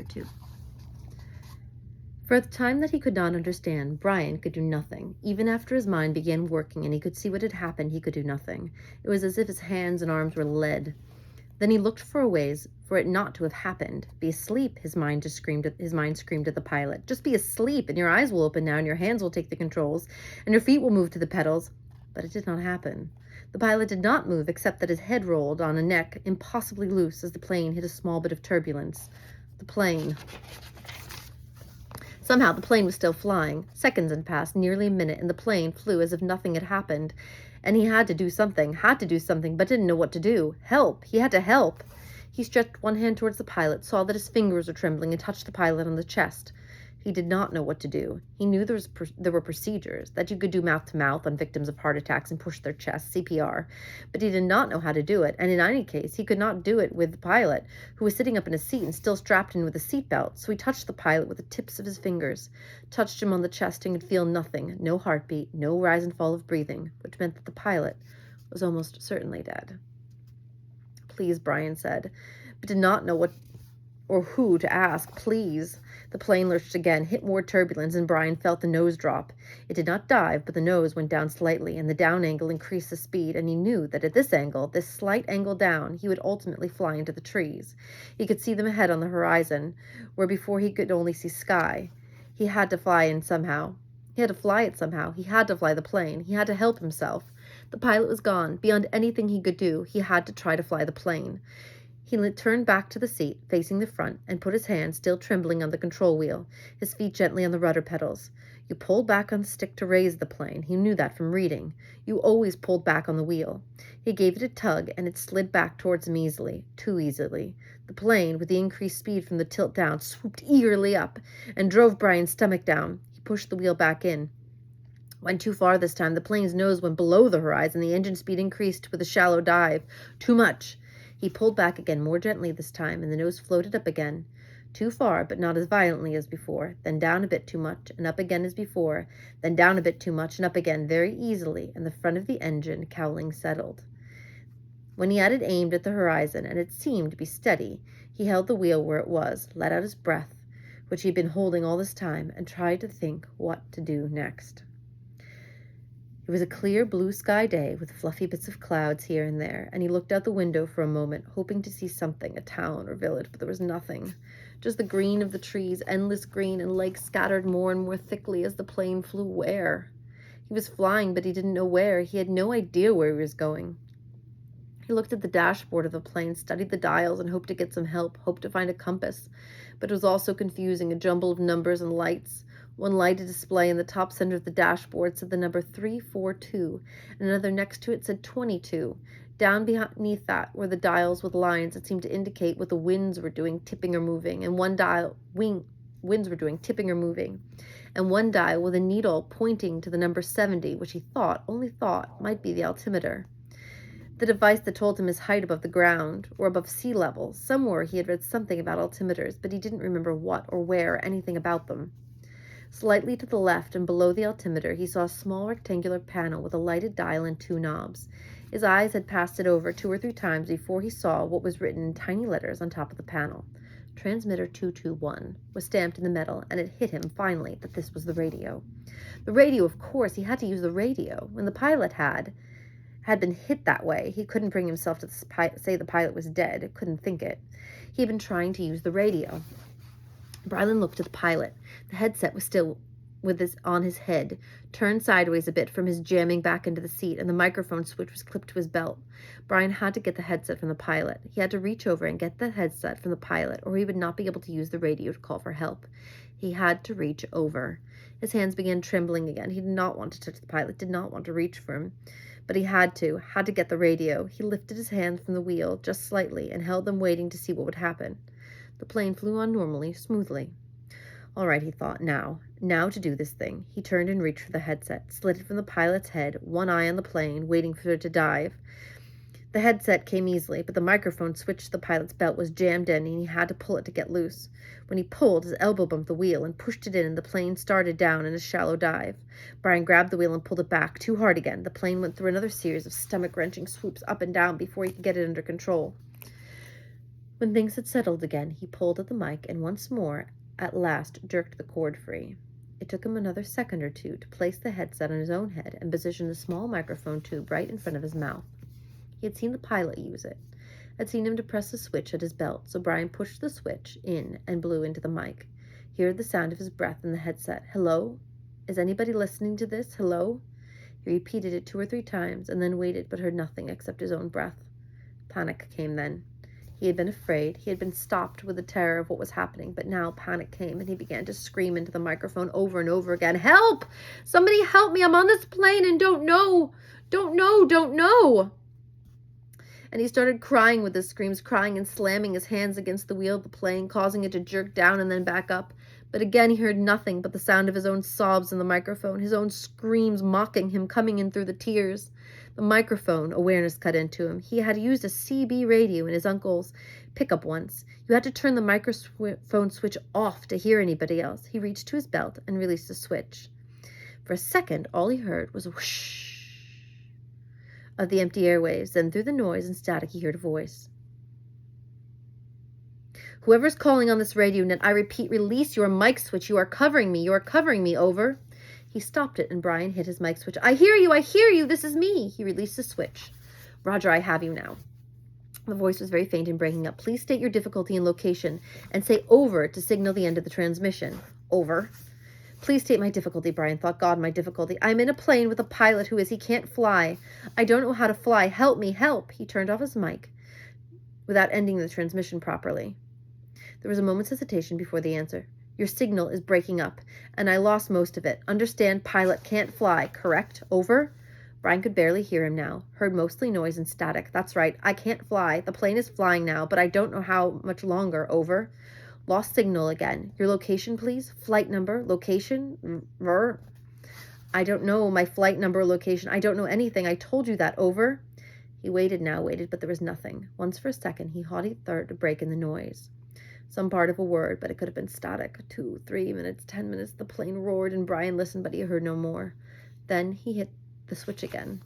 Chapter 2. For the time that he could not understand, Brian could do nothing. Even after his mind began working and he could see what had happened, he could do nothing. It was as if his hands and arms were lead. Then he looked for ways for it not to have happened. Be asleep, his mind screamed at the pilot. Just be asleep, and your eyes will open now, and your hands will take the controls, and your feet will move to the pedals. But it did not happen. The pilot did not move, except that his head rolled on a neck impossibly loose as the plane hit a small bit of turbulence. Somehow the plane was still flying. Seconds had passed, nearly a minute, and the plane flew as if nothing had happened. And he had to do something, but didn't know what to do. Help! He had to help! He stretched one hand towards the pilot, saw that his fingers were trembling, and touched the pilot on the chest. He did not know what to do. He knew there were procedures, that you could do mouth-to-mouth on victims of heart attacks and push their chests, CPR, but he did not know how to do it, and in any case, he could not do it with the pilot, who was sitting up in his seat and still strapped in with a seatbelt, so he touched the pilot with the tips of his fingers, touched him on the chest and could feel nothing, no heartbeat, no rise and fall of breathing, which meant that the pilot was almost certainly dead. Please, Brian said, but did not know what or who to ask. Please. The plane lurched again, hit more turbulence, and Brian felt the nose drop. It did not dive, but the nose went down slightly, and the down angle increased the speed, and he knew that at this angle, this slight angle down, he would ultimately fly into the trees. He could see them ahead on the horizon, where before he could only see sky. He had to fly it somehow. He had to fly the plane. He had to help himself. The pilot was gone. Beyond anything he could do, he had to try to fly the plane. He turned back to the seat, facing the front, and put his hand, still trembling, on the control wheel, his feet gently on the rudder pedals. You pulled back on the stick to raise the plane. He knew that from reading. You always pulled back on the wheel. He gave it a tug, and it slid back towards him easily, too easily. The plane, with the increased speed from the tilt down, swooped eagerly up and drove Brian's stomach down. He pushed the wheel back in. Went too far this time. The plane's nose went below the horizon. The engine speed increased with a shallow dive. Too much. He pulled back again, more gently this time, and the nose floated up again. Too far, but not as violently as before. Then down a bit too much, and up again as before. Then down a bit too much, and up again, very easily, and the front of the engine cowling settled. When he had it aimed at the horizon, and it seemed to be steady, he held the wheel where it was, let out his breath, which he had been holding all this time, and tried to think what to do next. It was a clear blue sky day with fluffy bits of clouds here and there, and he looked out the window for a moment, hoping to see something, a town or village, but there was nothing. Just the green of the trees, endless green, and lakes scattered more and more thickly as the plane flew where? He was flying, but he didn't know where. He had no idea where he was going. He looked at the dashboard of the plane, studied the dials, and hoped to get some help, hoped to find a compass. But it was all so confusing, a jumble of numbers and lights. One lighted display in the top center of the dashboard said the number 342, and another next to it said 22. Down beneath that were the dials with lines that seemed to indicate what the winds were doing, tipping or moving, and one dial winds were doing, tipping or moving, and one dial with a needle pointing to the number 70, which he only thought, might be the altimeter. The device that told him his height above the ground, or above sea level. Somewhere he had read something about altimeters, but he didn't remember what or where or anything about them. Slightly to the left and below the altimeter, he saw a small rectangular panel with a lighted dial and two knobs. His eyes had passed it over 2 or 3 times before he saw what was written in tiny letters on top of the panel. Transmitter 221 was stamped in the metal, and it hit him finally that this was the radio. The radio, of course, he had to use the radio. When the pilot had been hit that way, he couldn't bring himself to say the pilot was dead, couldn't think it. He had been trying to use the radio. Brian looked at the pilot. The headset was still on his head, turned sideways a bit from his jamming back into the seat, and the microphone switch was clipped to his belt. Brian had to get the headset from the pilot. He had to reach over and get the headset from the pilot, or he would not be able to use the radio to call for help. He had to reach over. His hands began trembling again. He did not want to touch the pilot, did not want to reach for him. But he had to get the radio. He lifted his hands from the wheel just slightly and held them waiting to see what would happen. The plane flew on normally, smoothly. All right, he thought, now to do this thing. He turned and reached for the headset, slid it from the pilot's head, one eye on the plane, waiting for it to dive. The headset came easily, but the microphone switch to the pilot's belt was jammed in, and he had to pull it to get loose. When he pulled, his elbow bumped the wheel and pushed it in, and the plane started down in a shallow dive. Brian grabbed the wheel and pulled it back, too hard again. The plane went through another series of stomach-wrenching swoops up and down before he could get it under control. When things had settled again, he pulled at the mic and once more, at last, jerked the cord free. It took him another second or two to place the headset on his own head and position the small microphone tube right in front of his mouth. He had seen the pilot use it, had seen him depress the switch at his belt, so Brian pushed the switch in and blew into the mic. He heard the sound of his breath in the headset. Hello? Is anybody listening to this? Hello? He repeated it 2 or 3 times and then waited but heard nothing except his own breath. Panic came then. He had been afraid. He had been stopped with the terror of what was happening, but now panic came and he began to scream into the microphone over and over again. Help! Somebody help me! I'm on this plane and don't know! Don't know! And he started crying with his screams, crying and slamming his hands against the wheel of the plane, causing it to jerk down and then back up. But again he heard nothing but the sound of his own sobs in the microphone, his own screams mocking him, coming in through the tears. The microphone, awareness cut into him. He had used a CB radio in his uncle's pickup once. You had to turn the microphone switch off to hear anybody else. He reached to his belt and released the switch. For a second, all he heard was a whoosh of the empty airwaves. Then through the noise and static, he heard a voice. Whoever's calling on this radio net, I repeat, release your mic switch. You are covering me. You are covering me. Over. He stopped it, and Brian hit his mic switch. I hear you, this is me. He released the switch. Roger, I have you now. The voice was very faint and breaking up. Please state your difficulty and location, and say over to signal the end of the transmission. Over. Please state my difficulty, Brian thought. God, my difficulty. I'm in a plane with a pilot he can't fly. I don't know how to fly. Help me, help. He turned off his mic without ending the transmission properly. There was a moment's hesitation before the answer. Your signal is breaking up, and I lost most of it. Understand, pilot can't fly, correct? Over? Brian could barely hear him now, heard mostly noise and static. That's right, I can't fly. The plane is flying now, but I don't know how much longer. Over? Lost signal again. Your location, please? Flight number? Location? I don't know my flight number, location. I don't know anything. I told you that. Over? He waited, but there was nothing. Once for a second, he thought he heard a break in the noise. Some part of a word, but it could have been static. 2, 3 minutes, 10 minutes. The plane roared, and Brian listened, but he heard no more. Then he hit the switch again.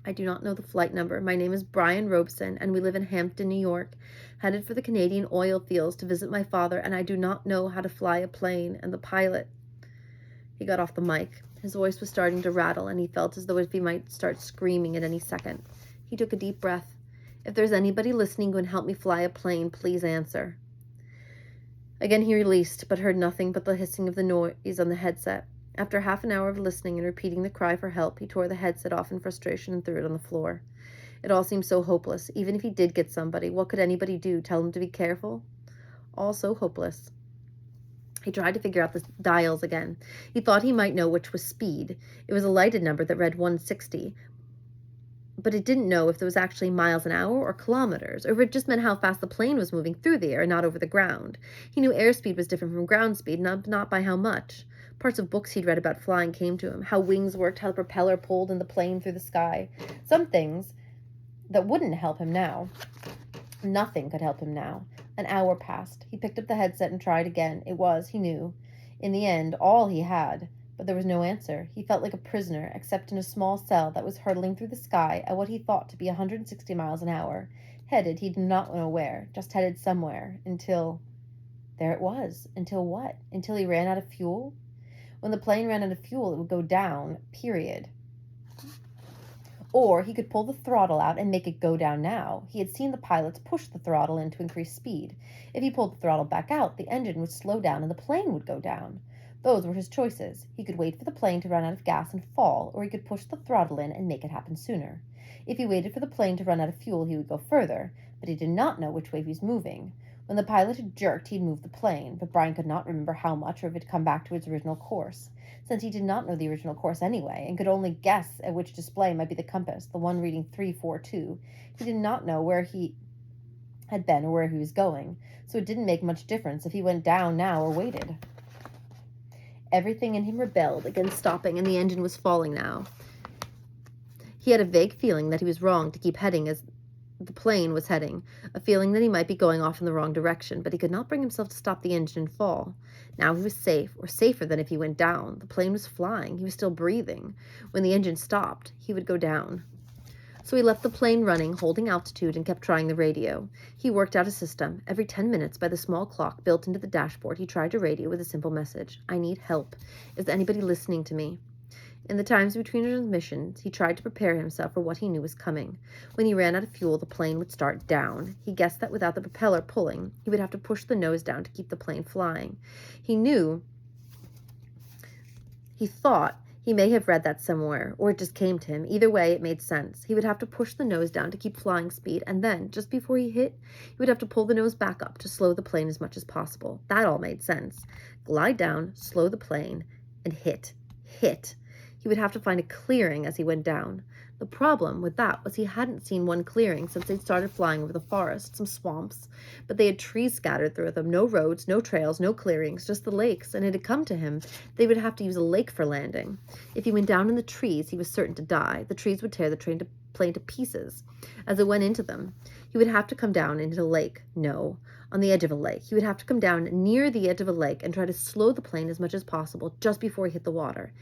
I do not know the flight number. My name is Brian Robeson, and we live in Hampton, New York, headed for the Canadian oil fields to visit my father, and I do not know how to fly a plane, and the pilot... He got off the mic. His voice was starting to rattle, and he felt as though he might start screaming at any second. He took a deep breath. If there's anybody listening who can help me fly a plane, please answer. Again he released, but heard nothing but the hissing of the noise on the headset. After half an hour of listening and repeating the cry for help, he tore the headset off in frustration and threw it on the floor. It all seemed so hopeless. Even if he did get somebody, what could anybody do? Tell him to be careful? All so hopeless. He tried to figure out the dials again. He thought he might know which was speed. It was a lighted number that read 160, but it didn't know if it was actually miles an hour or kilometers, or if it just meant how fast the plane was moving through the air and not over the ground. He knew airspeed was different from ground speed, not by how much. Parts of books he'd read about flying came to him, how wings worked, how the propeller pulled in the plane through the sky. Some things that wouldn't help him now. Nothing could help him now. An hour passed. He picked up the headset and tried again. It was, he knew, in the end, all he had. But there was no answer. He felt like a prisoner, except in a small cell that was hurtling through the sky at what he thought to be 160 miles an hour. Headed, he did not know where, just headed somewhere, until... There it was. Until what? Until he ran out of fuel? When the plane ran out of fuel, it would go down, period. Or he could pull the throttle out and make it go down now. He had seen the pilots push the throttle in to increase speed. If he pulled the throttle back out, the engine would slow down and the plane would go down. Those were his choices. He could wait for the plane to run out of gas and fall, or he could push the throttle in and make it happen sooner. If he waited for the plane to run out of fuel, he would go further, but he did not know which way he was moving. When the pilot had jerked, he'd moved the plane, but Brian could not remember how much or if it had come back to its original course. Since he did not know the original course anyway, and could only guess at which display might be the compass, the one reading 342, he did not know where he had been or where he was going, so it didn't make much difference if he went down now or waited. Everything in him rebelled against stopping, and the engine was falling now. He had a vague feeling that he was wrong to keep heading as the plane was heading, a feeling that he might be going off in the wrong direction, but he could not bring himself to stop the engine and fall. Now he was safe, or safer than if he went down. The plane was flying. He was still breathing. When the engine stopped, he would go down. So he left the plane running, holding altitude, and kept trying the radio. He worked out a system. Every 10 minutes, by the small clock built into the dashboard, he tried to radio with a simple message. I need help. Is anybody listening to me? In the times between transmissions, he tried to prepare himself for what he knew was coming. When he ran out of fuel, the plane would start down. He guessed that without the propeller pulling, he would have to push the nose down to keep the plane flying. He thought he may have read that somewhere, or it just came to him. Either way, it made sense. He would have to push the nose down to keep flying speed, and then, just before he hit, he would have to pull the nose back up to slow the plane as much as possible. That all made sense. Glide down, slow the plane, and hit. Hit. He would have to find a clearing as he went down. The problem with that was he hadn't seen one clearing since they'd started flying over the forest, some swamps, but they had trees scattered through them, no roads, no trails, no clearings, just the lakes, and it had come to him they would have to use a lake for landing. If he went down in the trees, he was certain to die. The trees would tear the plane to pieces as it went into them. He would have to come down into the lake. No, on the edge of a lake. He would have to come down near the edge of a lake and try to slow the plane as much as possible just before he hit the water.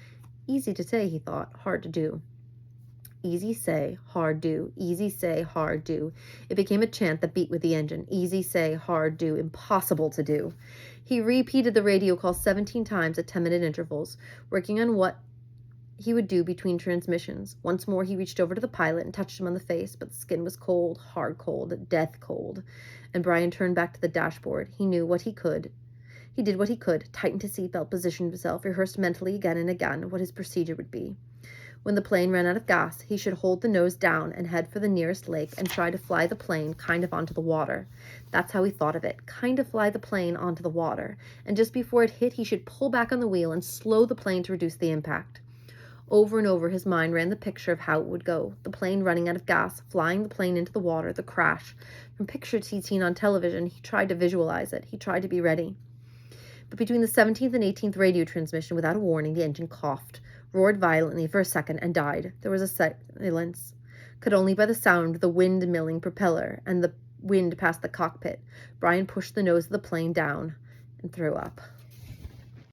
Easy to say, he thought, hard to do. Easy say, hard do. Easy say, hard do. It became a chant that beat with the engine. Easy say, hard do. Impossible to do. He repeated the radio call 17 times at 10-minute intervals, working on what he would do between transmissions. Once more, he reached over to the pilot and touched him on the face, but the skin was cold, hard cold, death cold. And Brian turned back to the dashboard. He knew what he could. He did what he could, tightened his seatbelt, positioned himself, rehearsed mentally again and again what his procedure would be. When the plane ran out of gas, he should hold the nose down and head for the nearest lake and try to fly the plane kind of onto the water. That's how he thought of it, kind of fly the plane onto the water. And just before it hit, he should pull back on the wheel and slow the plane to reduce the impact. Over and over, his mind ran the picture of how it would go. The plane running out of gas, flying the plane into the water, the crash. From pictures he'd seen on television, he tried to visualize it. He tried to be ready. But between the 17th and 18th radio transmission, without a warning, the engine coughed, roared violently for a second, and died. There was a silence, cut only by the sound of the wind-milling propeller and the wind past the cockpit. Brian pushed the nose of the plane down and threw up.